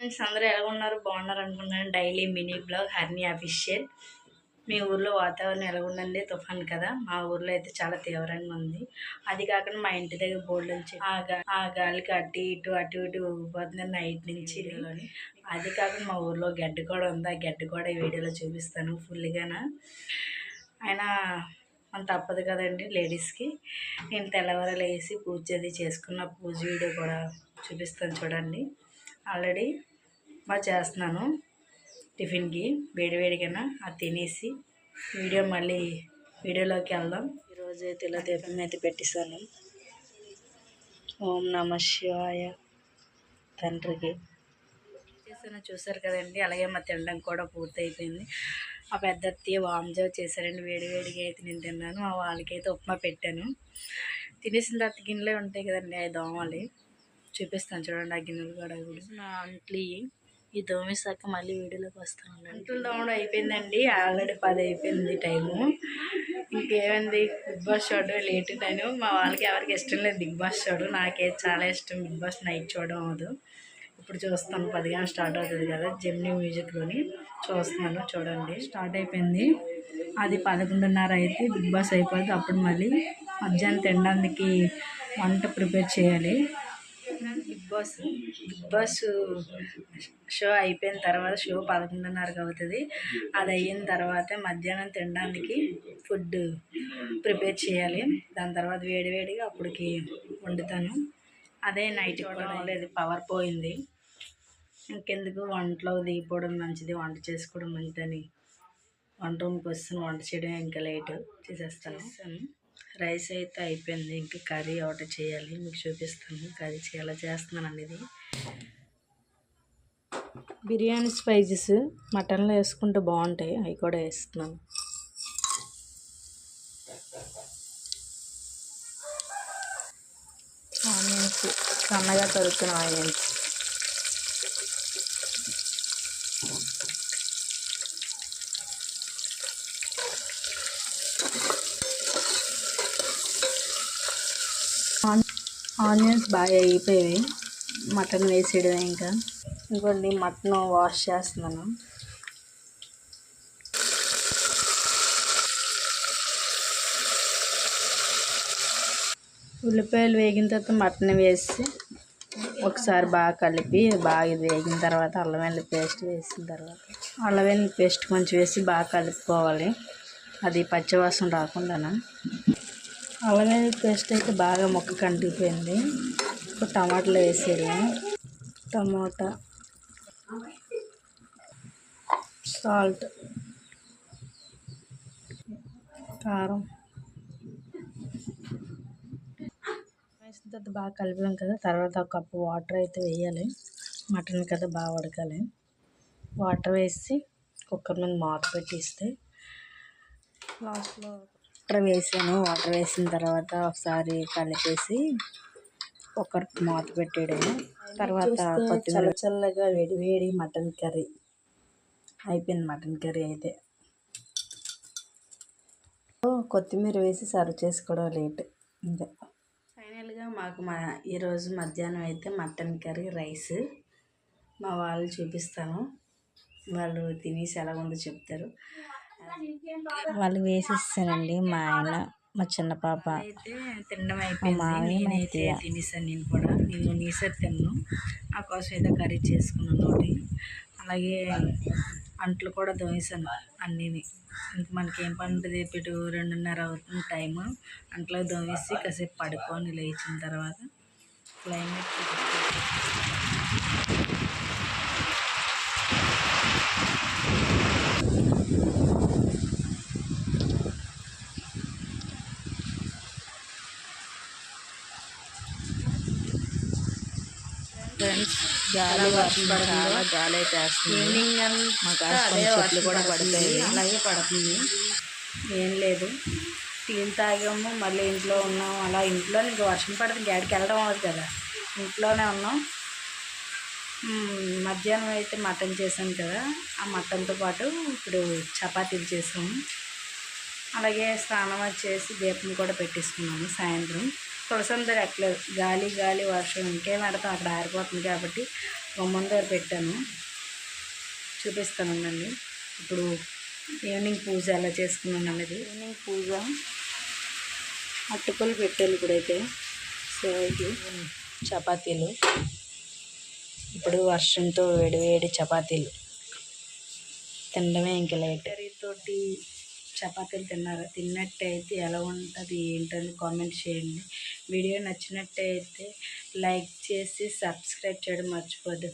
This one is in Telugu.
ఫ్రెండ్స్ అందరూ ఎలా ఉన్నారు? బాగున్నారు అనుకున్నాను. Daily mini blog Harini official. మీ ఊర్లో వాతావరణం ఎలా ఉందండి? తుఫాన్ కదా, మా ఊర్లో అయితే చాలా తీవ్రంగా ఉంది. అది కాకుండా మా ఇంటి దగ్గర బోర్డు నుంచి ఆ గాలికి అటు ఇటు ఊగిపోతుంది నైట్ నుంచి. అది కాకుండా మా ఊర్లో గడ్డి కూడా ఉంది. ఆ గడ్డి కూడా ఈ వీడియోలో చూపిస్తాను ఫుల్గానా. అయినా మన తప్పదు కదండి లేడీస్కి. నేను తెల్లవారు వేసి పూజ అది చేసుకున్న పూజ వీడియో కూడా చూపిస్తాను చూడండి. ఆల్రెడీ బాగా చేస్తున్నాను టిఫిన్కి వేడివేడిగా. అది తినేసి మళ్ళీ వీడియోలోకి వెళ్దాం. ఈరోజు అయితే ఇలా దీపం అయితే పెట్టేశాను. ఓం నమ శివాయ తండ్రికి చేశాను చూసారు కదండి. అలాగే మా తినడం కూడా పూర్తి అయిపోయింది. ఆ పెద్ద అత్తయ్య వాంజావ్ చేశారండి. వేడివేడిగా అయితే నేను తిన్నాను. మా వాళ్ళకైతే ఉప్మా పెట్టాను. తినేసిన తర్వాత గిన్నెలే ఉంటాయి కదండి, అవి దోమాలి. చూపిస్తాను చూడండి. ఆ గిన్నెలు కూడా నా అంట్లు ఈ దోమేసాక మళ్ళీ వీడియోలోకి వస్తాను. అంట్లు దోమడం అయిపోయిందండి. ఆల్రెడీ 10 అయిపోయింది టైము. ఇంకేమైంది, బిగ్ బాస్ చూడడం లేట్ టైం. మా వాళ్ళకి ఎవరికి ఇష్టం లేదు బిగ్ బాస్ చూడడం. నాకైతే చాలా ఇష్టం బిగ్ బాస్ నైట్ చూడడం. అవదు, ఇప్పుడు చూస్తాను. 10 గంటలకు స్టార్ట్ అవుతుంది కదా, జెమినీ మ్యూజిక్లోని చూస్తున్నాను చూడండి. స్టార్ట్ అయిపోయింది. అది 11:30 అయితే బిగ్ బాస్ అయిపోతుంది. అప్పుడు మళ్ళీ మధ్యాహ్నం తినడానికి వంట ప్రిపేర్ చేయాలి. బిగ్ బాస్ షో అయిపోయిన తర్వాత షో 11:30కి అవుతుంది. అది అయిన తర్వాత మధ్యాహ్నం తినడానికి ఫుడ్ ప్రిపేర్ చేయాలి. దాని తర్వాత వేడివేడిగా అప్పటికి వండుతాను. అదే నైట్ కూడా లేదు, పవర్ పోయింది. ఇంకెందుకు వంటలో దిగిపోవడం మంచిది, వంట చేసుకోవడం మంచిదని వంట రూమ్కి వస్తాను. వంట చేయడం ఇంకా లేటు చేసేస్తాను. రైస్ అయితే అయిపోయింది. ఇంకా కర్రీ ఒకటి చేయాలి, మీకు చూపిస్తాను. కర్రీ ఎలా చేస్తున్నానండి. ఇది బిర్యానీ స్పైసెస్ మటన్లో వేసుకుంటే బాగుంటాయి, అవి కూడా వేస్తున్నాను. ఆనియన్స్ సన్నగా తరుక్కున్న ఆనియన్స్, ఆనియన్స్ బాగా అయిపోయాయి. మటన్ వేసేయడమే. ఇంకా ఇంకోండి మటన్ వాష్ చేస్తున్నాను. ఉల్లిపాయలు వేగిన తర్వాత మటన్ వేసి ఒకసారి బాగా కలిపి బాగా వేగిన తర్వాత అల్లం వెల్లుల్లి పేస్ట్ వేసిన తర్వాత అల్లం వెల్లుల్లి పేస్ట్ కొంచెం వేసి బాగా కలుపుకోవాలి, అది పచ్చివాసన రాకుండా. అల్లం వెల్లుల్లి పేస్ట్ అయితే బాగా ముక్కకు అంటిపోయింది. ఇప్పుడు టమాటాలు వేసేది. టమాటా, సాల్ట్, కారం వేసిన తర్వాత బాగా కలిపాం కదా. తర్వాత ఒక కప్పు వాటర్ అయితే వేయాలి. మటన్ కదా బాగా ఉడకాలి. వాటర్ వేసి కుక్కర్ మీద మూత పెట్టిస్తే లాస్ట్లో వాటర్ వేసాను. వాటర్ వేసిన తర్వాత ఒకసారి కలిపేసి కుక్కర్ మూత పెట్టేయడము. తర్వాత చల్లగా వేడి మటన్ కర్రీ అయిపోయింది. మటన్ కర్రీ అయితే కొత్తిమీర వేసి సర్వ్ చేసుకోవడం లేట్. ఇంకా ఫైనల్గా మాకు ఈరోజు మధ్యాహ్నం అయితే మటన్ కర్రీ రైస్. మా వాళ్ళు చూపిస్తాను, వాళ్ళు తినేసి ఎలా ఉందో చెప్తారు. వాళ్ళు వేసేసానండి. మా ఆయన, మా చిన్న పాప అయితే తినడం అయిపోయింది. నేనైతే తినేసాను. నేను నీసరి తిన్నాను. నా కోసం ఏదో కర్రీ చేసుకున్నాను తోటి. అలాగే అంట్లు కూడా దోమేసాను అన్నీని. ఇంక మనకేం పని ఉంటుంది, ఇటు 2:30 అవుతుంది టైము. అంట్లో దోమేసి కాసేపు పడుకొని లేచిన తర్వాత క్లైమేట్ ఫ్రెండ్స్ గాలి వర్షం చాలా గాలి అయితే వేస్తుంది. ఈవినింగ్ మాకు చెట్లు కూడా పడతాయి, అలాగే పడుతుంది. ఏం లేదు, టీలు తాగాము, మళ్ళీ ఇంట్లో ఉన్నాం. అలా ఇంట్లో ఇంక వర్షం పడితే గాడికి వెళ్ళడం అవ్వదు కదా, ఇంట్లోనే ఉన్నాం. మధ్యాహ్నం అయితే మటన్ చేసాం కదా, ఆ మటన్తో పాటు ఇప్పుడు చపాతీలు చేసాము. అలాగే స్నానం చేసి దీపం కూడా పెట్టేసుకున్నాము. సాయంత్రం తులసం దగ్గర ఎక్కలేదు, గాలి వర్షం ఇంకేం పెడతాం, అక్కడ ఆరిపోతుంది కాబట్టి గుమ్మం దగ్గర పెట్టాను, చూపిస్తానండి. ఇప్పుడు ఈవినింగ్ పూజ ఎలా చేసుకున్నాను అనేది. ఈవినింగ్ పూజ అట్టుపల్లి పెట్టాను ఇప్పుడైతే. సో ఇది చపాతీలు, ఇప్పుడు వర్షంతో వేడి వేడి చపాతీలు తినడమే ఇంకా లేట్. కర్రీతోటి చపాతీలు తిన్నట్టయితే ఎలా ఉంటుంది ఏంటని కామెంట్ చేయండి. వీడియో నచ్చినట్టయితే లైక్ చేసి సబ్స్క్రైబ్ చేయడం మర్చిపోద్దు.